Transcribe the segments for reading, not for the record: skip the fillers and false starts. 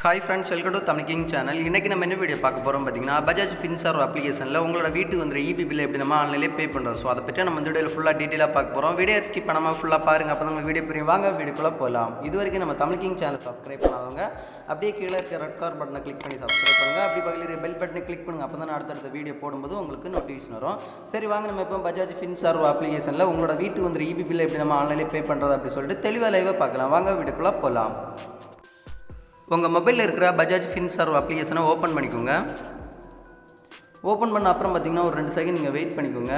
Hi friends, welcome to Tamil king channel. இன்றைக்கி நம்ம என்ன வீடியோ பார்க்க போகிறோம் பார்த்தீங்கன்னா, பஜாஜ் ஃபின்சர்வ் அப்ளிகேஷனில் உங்களோட வீட்டுக்கு வந்து இபி பில் எப்படி நம்ம ஆன்லைனிலே பே பண்ணுறோம். ஸோ அதை பற்றி நம்ம இந்த வீடியோவில் ஃபுல்லாக டீட்டெயிலாக பார்க்க போகிறோம். வீடியோ ஸ்கிப் பண்ணாமல் ஃபுல்லாக பாருங்கள். அப்போ நம்ம வீடியோ புரியும். வாங்க வீடியோக்குள்ளே போகலாம். இது வரைக்கும் நம்ம தமிழ் கிங் சேனல் சப்ஸ்கிரைப் பண்ணாதவங்க அப்படியே கீழே இருக்க ரெட் கலர் பட்டனை கிளிக் பண்ணி சப்ஸ்கிரைப் பண்ணுங்கள். அப்படி பக்கத்தில் பெல் பட்டனை கிளிக் பண்ணுங்கள். அப்போ தான் அடுத்தடுத்த வீடியோ போடும்போது உங்களுக்கு நோட்டிஃபிகேஷன் வரும். சரி வாங்க, நம்ம இப்போ பஜாஜ் ஃபின்சர்வ் அப்ளிகேஷனில் உங்களோட வீட்டுக்கு வந்து இபி பில் எப்படி நம்ம ஆன்லைனிலே பே பண்ணுறது அப்படி சொல்லிட்டு தெளிவாக லைவாக பார்க்கலாம். வாங்க வீடியோக்குள்ளே போகலாம். உங்கள் மொபைலில் இருக்கிற பஜாஜ் ஃபின்சர்வ் அப்ளிகேஷனை ஓப்பன் பண்ணிக்கோங்க. ஓப்பன் பண்ண அப்புறம் பார்த்தீங்கன்னா ஒரு 2 செகண்ட் நீங்கள் வெயிட் பண்ணிக்கோங்க.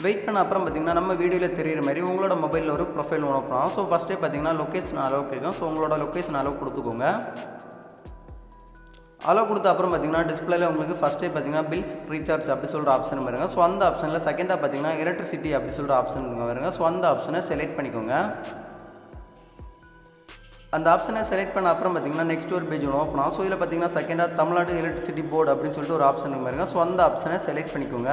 வெயிட் பண்ண அப்புறம் பார்த்தீங்கன்னா நம்ம வீடியோவில் தெரிகிற மாதிரி உங்களோட மொபைலில் ஒரு ப்ரொஃபைல் ஓப்பன் பண்ணலாம். ஸோ ஃபஸ்ட்டே பார்த்தீங்கன்னா லொக்கேஷன் அளவு கேட்கும். ஸோ உங்களோட லொக்கேஷன் அளவு கொடுத்துக்கோங்க. அளவு கொடுத்த அப்புறம் பார்த்தீங்கன்னா டிஸ்பிளேல உங்களுக்கு ஃபஸ்ட்டே பார்த்தீங்கன்னா பில்ஸ் ரீசார்ஜ் அப்படி சொல்கிற ஆப்ஷன் வருங்க. ஸோ அந்த ஆப்ஷனில் செகண்டாக பார்த்தீங்கன்னா எலக்ட்ரிசிட்டி அப்படி சொல்கிற ஆப்ஷன் வருங்க. ஸோ அந்த ஆப்ஷனை செலக்ட் பண்ணிக்கோங்க. அந்த ஆப்ஷனை செலக்ட் பண்ண அப்புறம் பார்த்தீங்கன்னா நெக்ஸ்ட் ஒரு பேஜ் ஒன்று ஓப்பன் ஆகும். ஸோ இதில் பார்த்தீங்கன்னா செகண்டாக தமிழ்நாடு எலக்ட்ரிசிட்டி போர்டு அப்படின்னு சொல்லிட்டு ஒரு ஆப்ஷன் வருங்க. ஸோ அந்த ஆப்ஷனை செலக்ட் பண்ணிக்கோங்க.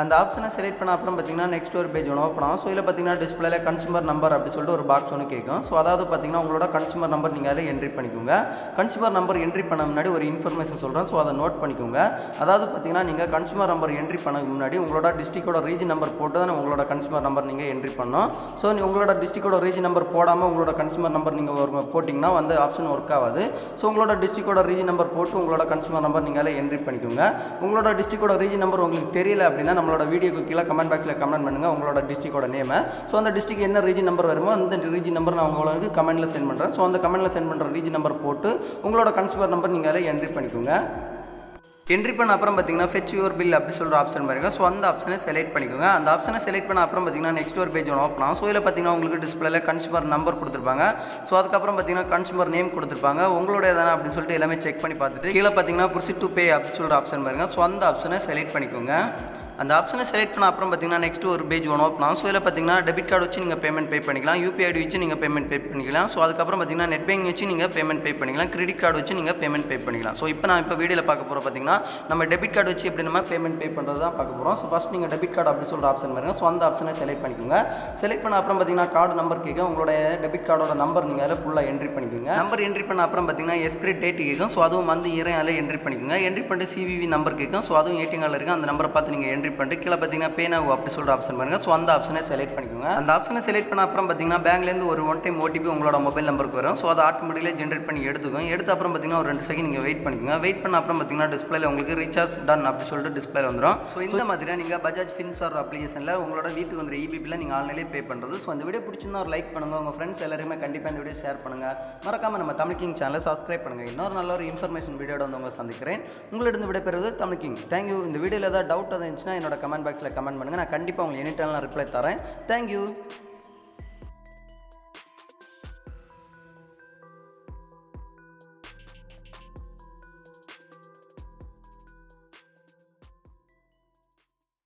அந்த ஆப்ஷனை செலக்ட் பண்ண அப்புறம் பார்த்தீங்கன்னா நெக்ஸ்ட் ஒரு பேஜ் ஒன்று ஓப்பன் ஆகும். ஸோ இதில் பார்த்தீங்கன்னா டிஸ்பிளேல கன்சூமர் நம்பர் அப்படி சொல்லிட்டு ஒரு பாக்ஸ் ஒன்று கேட்கும். ஸோ அதாவது பார்த்தீங்கன்னா உங்களோட கன்சூமர் நம்பர் நீங்கள் அதில் என்ட்ரி பண்ணிக்கோங்க. கன்சூமர் நம்பர் என்ட்ரி பண்ண முன்னாடி ஒரு இன்ஃபர்மேஷன் சொல்கிறேன். ஸோ அதை நோட் பண்ணிக்கோங்க. அதாவது பார்த்தீங்கன்னா நீங்கள் கன்சூமர் நம்பர் என்ட்ரி பண்ண முன்னாடி உங்களோட டிஸ்ட்ரிக்டோட ரீஜன் நம்பர் போட்டு தான் உங்களோட கன்சூமர் நம்பர் நீங்கள் என்ட்ரி பண்ணணும். ஸோ உங்களோட டிஸ்ட்ரிக்டோட ரீஜன் நம்பர் போடாமல் உங்களோட கன்சூமர் நம்பர் நீங்கள் போட்டிங்கன்னா வந்து ஆப்ஷன் ஒர்க் ஆகாது. ஸோ உங்களோட டிஸ்ட்ரிக்டோட ரீஜன் நம்பர் போட்டு உங்களோட கன்சூமர் நம்பர் நீங்கள் அதில் என்ட்ரி பண்ணிக்கோங்க. உங்களோட டிஸ்ட்ரிக்டோட ரீஜன் நம்பர் உங்களுக்கு தெரியல அப்படின்னா நம்மளோட வீடியோக்கு கீழே கமெண்ட் பாக்ஸில் கமெண்ட் பண்ணுங்கள் உங்களோட டிஸ்ட்ரிக்டோட நேமை. ஸோ அந்த டிஸ்ட்ரிக்ட் என்ன ரீஜன் நம்பர் வருமோ அந்த ரீஜன் நம்பர் நான் உங்களுக்கு கமெண்ட்டில் சென்ட் பண்ணுறேன். ஸோ அந்த கமெண்ட்டில் சென்ட் பண்ணுற ரீஜன் நம்பர் போட்டு உங்களோட கன்சூமர் நம்பர் நீங்கள் அதில் என்ட்ரி பண்ணிக்கோங்க. என்ட்ரி பண்ண அப்புறம் பார்த்தீங்கன்னா ஃபெச் யுவர் பில் அப்படி சொல்கிற ஆப்ஷன் பாருங்க. ஸோ அந்த ஆப்ஷனை செலக்ட் பண்ணிக்கோங்க. அந்த ஆப்ஷனை செலக்ட் பண்ண அப்புறம் பார்த்தீங்கன்னா நெக்ஸ்ட் ஒரு பேஜ் ஒன்று ஓப்பன் ஆகும். ஸோ இதில் பார்த்தீங்கன்னா உங்களுக்கு டிஸ்பிளேல கன்சூமர் நம்பர் கொடுத்துருப்பாங்க. ஸோ அதுக்கப்புறம் பார்த்தீங்கன்னா கன்சூமர் நேம் கொடுத்துருப்பாங்க. உங்களுடைய தானே அப்படின்னு சொல்லிட்டு எல்லாமே செக் பண்ணி பார்த்துட்டு கீழே பார்த்தீங்கன்னா ப்ரொசீட் டு பே அப்படி சொல்கிற ஆப்ஷன் பாருங்க. ஸோ அந்த ஆப்ஷனை செலக்ட் பண்ணிக்கோங்க. அந்த ஆப்ஷனை செலக்ட் பண்ண அப்புறம் பார்த்தீங்கன்னா நெக்ஸ்ட் ஒரு பேஜ் ஒன்று ஓப்பன் ஆகும். ஸோ இதில் பார்த்தீங்கன்னா டெபிட் கார்டு வச்சு நீங்கள் பேமெண்ட் பே பண்ணிக்கலாம். யூபிஐ ஐடி வச்சு நீங்கள் பேமெண்ட் பே பண்ணிக்கலாம். ஸோ அதுக்கப்புறம் பார்த்தீங்கன்னா நெட் பேங்கிங் வச்சு நீங்கள் பேமெண்ட் பே பண்ணிக்கலாம். கிரெடிட் கார்டு வச்சு நீங்கள் பேமெண்ட் பே பண்ணிக்கலாம். ஸோ இப்போ வீடியோவில் பார்க்க போகிறோம் பார்த்தீங்கன்னா நம்ம டெபிட் கார்டு வச்சு எப்படி நம்ம பேமெண்ட் பே பண்ணுறது தான் பார்க்க போகிறோம். ஸோ ஃபஸ்ட் நீங்கள் டெபிட் கார்டு அப்படி சொல்கிற ஆப்ஷன் பாருங்க. ஸோ அந்த ஆப்ஷனை செலக்ட் பண்ணிக்கோங்க. செலக்ட் பண்ண அப்புறம் பார்த்தீங்கன்னா கார்டு நம்பர் கேட்கும். உங்களோட டெபிட் கார்டோட நம்பர் நீங்கள் அதில் ஃபுல்லாக என்ட்ரி பண்ணிக்கோங்க. நம்பர் என்ட்ரி பண்ண அப்புறம் பார்த்தீங்கன்னா எக்ஸ்பிரி டேட் கேட்கும். ஸோ அதுவும் வந்து இயரை அதில் என்ட்ரி பண்ணிக்கோங்க. என்ட்ரி பண்ணிட்டு சிவிவி நம்பர் கேட்கும். ஸோ அதுவும் ஏடிஎம் கார்டில் இருக்குது. அந்த நம்பரை பார்த்து நீங்கள் என்ட்ரி பண்ணிட்டு கீழே பார்த்தீங்கன்னா பே நவ் அப்படி சொல்கிற ஆப்ஷன் பாருங்க. ஸோ அந்த ஆப்ஷனை செலக்ட் பண்ணிக்கோங்க. அந்த ஆப்ஷனை செலக்ட் பண்ண அப்புறம் பார்த்தீங்கன்னா பேங்க்லேருந்து ஒரு 1 டைம் ஓடிபி உங்களோட மொபைல் நம்பருக்கு வரும். ஸோ அதை ஆட்டோமேட்டிக்கலாக ஜென்ரேட் பண்ணி எடுத்துக்கும். எடுத்த அப்புறம் பார்த்தீங்கன்னா ஒரு 2 செகண்ட் நீங்கள் வெயிட் பண்ணிக்கோங்க. வெயிட் பண்ண அப்புறம் பார்த்தீங்கன்னா டிஸ்பிளேல உங்களுக்கு ரீசார்ஜ் டன் அப்படி சொல்லிட்டு டிஸ்பிளே வந்துடும். ஸோ இந்த மாதிரி நீங்கள் பஜாஜ் ஃபின்சர்வ் அப்ளிகேஷனில் உங்களோட வீட்டுக்கு வந்து இபி பில்லை நீங்கள் ஆன்லைனிலே பே பண்ணுறது. ஸோ அந்த வீடியோ பிடிச்சிருந்தா ஒரு லைக் பண்ணுங்கள். உங்கள் ஃப்ரெண்ட்ஸ் எல்லாருமே கண்டிப்பாக இந்த வீடியோ ஷேர் பண்ணுங்கள். மறக்காமல் நம்ம தமிழ் கிங் சேனலை சப்ஸ்கிரைப் பண்ணுங்கள். இன்னொரு நல்ல ஒரு இன்ஃபர்மேஷன் வீடியோட வந்து உங்களை சந்திக்கிறேன். உங்களிடம் விடைபெறுவது தமிழ் கிங். தேங்க்யூ. இந்த வீடியோவில் ஏதாவது டவுட் இருந்துச்சுன்னா என்னோட கமெண்ட் பாக்ஸில் கமெண்ட் பண்ணுங்கள். நான் கண்டிப்பாக உங்களுக்கு எனி டைம் ரிப்ளை தரேன். தேங்க்யூ.